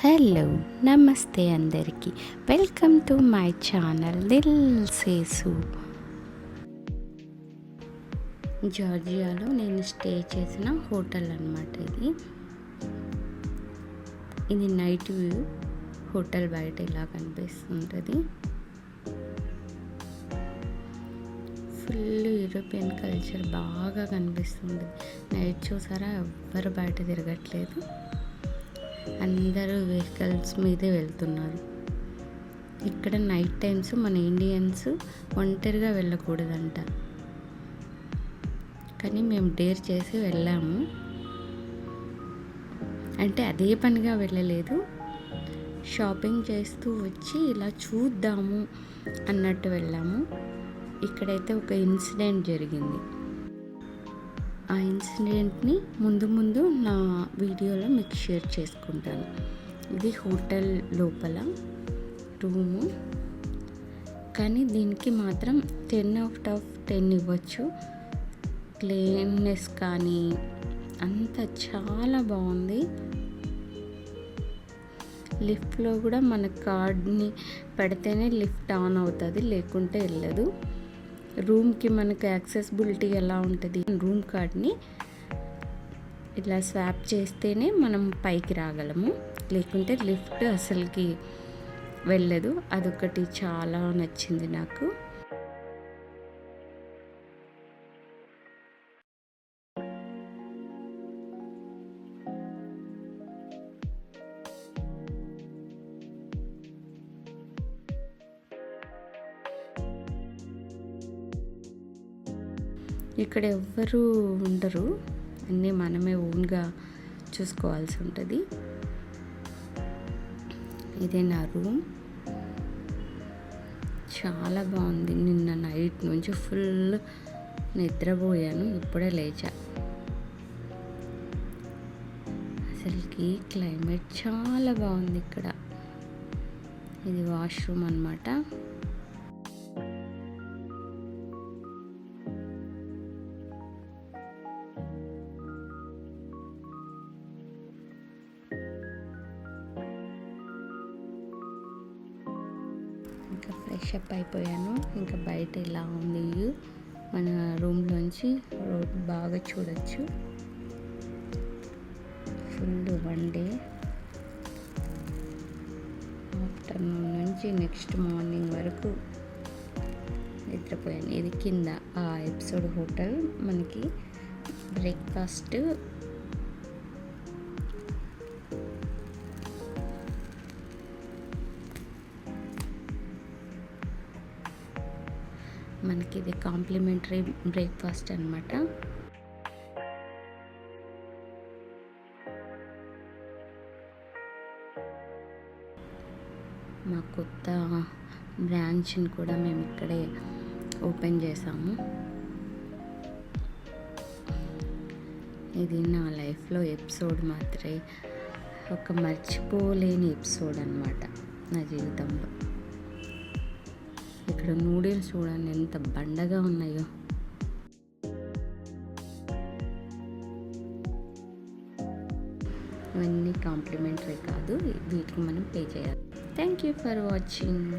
Hello నమస్తే అందరికీ, welcome to my channel దిల్ సేసు. జార్జియాలో నేను స్టే చేసిన హోటల్ అన్నమాట ఇది నైట్ వ్యూ. హోటల్ బయట ఇలా కనిపిస్తుంటుంది. ఫుల్ యూరోపియన్ కల్చర్ బాగా కనిపిస్తుంది. నైట్ చూసారా, ఎవ్వరు బయట తిరగట్లేదు, అందరూ వెహికల్స్ మీదే వెళ్తున్నారు. ఇక్కడ నైట్ టైమ్స్ మన ఇండియన్స్ ఒంటరిగా వెళ్ళకూడదంట, కానీ మేము డేర్ చేసి వెళ్ళాము. అంటే అదే పనిగా వెళ్ళలేదు, షాపింగ్ చేస్తూ వచ్చి ఇలా చూద్దాము అన్నట్టు వెళ్ళాము. ఇక్కడైతే ఒక ఇన్సిడెంట్ జరిగింది. ఆ ఇన్సిడెంట్ని ముందు నా వీడియోలో మీకు షేర్ చేసుకుంటాను. ఇది హోటల్ లోపల రూము, కానీ దీనికి మాత్రం 10/10 ఇవ్వచ్చు. క్లీన్నెస్ కానీ అంతా చాలా బాగుంది. లిఫ్ట్లో కూడా మన కార్డ్ని పెడితేనే లిఫ్ట్ ఆన్ అవుతుంది, లేకుంటే వెళ్ళదు. రూమ్కి మనకు యాక్సెసిబిలిటీ ఎలా ఉంటుంది, రూమ్ కార్డ్ని ఇలా స్వాప్ చేస్తేనే మనం పైకి రాగలము, లేకుంటే లిఫ్ట్ అసలుకి వెళ్ళదు. అదొకటి చాలా నచ్చింది నాకు. ఇక్కడ ఎవ్వరూ ఉండరు, అన్నీ మనమే ఓన్గా చూసుకోవాల్సి ఉంటుంది. ఇదే నా రూమ్, చాలా బాగుంది. నిన్న నైట్ నుంచి ఫుల్ నిద్రపోయాను, ఇప్పుడే లేచా. అసలుకి క్లైమేట్ చాలా బాగుంది ఇక్కడ. ఇది వాష్రూమ్ అన్నమాట. ఇంకా ఫ్రెష్ అప్ అయిపోయాను. ఇంకా బయట ఇలా ఉంది వ్యూ. మన రూమ్లోంచి రోడ్ బాగా చూడొచ్చు. ఫుల్ వన్ డే, ఆఫ్టర్నూన్ నుంచి నెక్స్ట్ మార్నింగ్ వరకు నిద్రపోయాను. ఇది కింద ఆ ఎపిసోడ్ హోటల్. మనకి బ్రేక్ఫాస్ట్ మనకి ఇది కాంప్లిమెంటరీ బ్రేక్ఫాస్ట్ అన్నమాట. మా కొత్త బ్రాంచ్ని కూడా మేము ఇక్కడే ఓపెన్ చేసాము. ఇది నా లైఫ్లో ఎపిసోడ్ మాత్రమే, ఒక మర్చిపోలేని ఎపిసోడ్ అన్నమాట నా జీవితంలో. ఇక్కడ నూడిల్స్ చూడండి ఎంత బండగా ఉన్నాయో. ఇవన్నీ కాంప్లిమెంటరీ కాదు, వీటికి మనం పే చేయాలి. Thank you for watching.